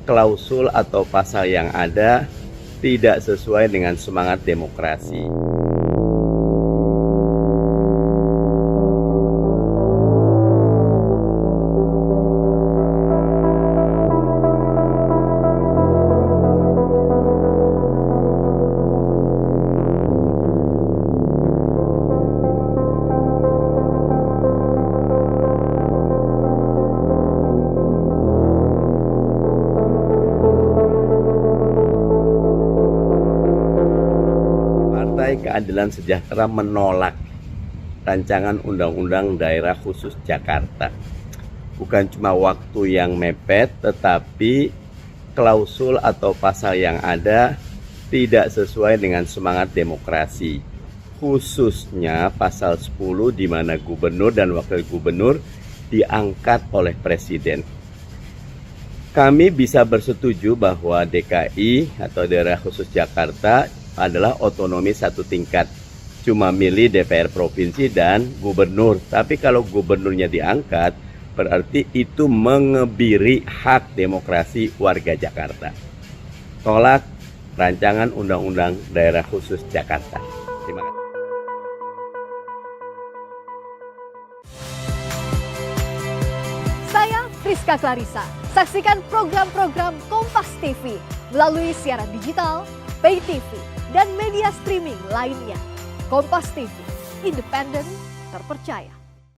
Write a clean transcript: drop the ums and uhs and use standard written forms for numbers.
klausul atau pasal yang ada tidak sesuai dengan semangat demokrasi. Partai Keadilan Sejahtera menolak rancangan Undang-Undang Daerah Khusus Jakarta. Bukan cuma waktu yang mepet, tetapi klausul atau pasal yang ada tidak sesuai dengan semangat demokrasi. Khususnya pasal 10 di mana gubernur dan wakil gubernur diangkat oleh presiden. Kami bisa bersetuju bahwa DKI atau Daerah Khusus Jakarta adalah otonomi satu tingkat. Cuma milih DPR provinsi dan gubernur. Tapi kalau gubernurnya diangkat, berarti itu mengebiri hak demokrasi warga Jakarta. Tolak rancangan Undang-Undang Daerah Khusus Jakarta. Terima kasih. Saya Friska Clarissa. Saksikan program-program Kompas TV melalui siaran digital, pay TV, dan media streaming lainnya. Kompas TV, independen, terpercaya.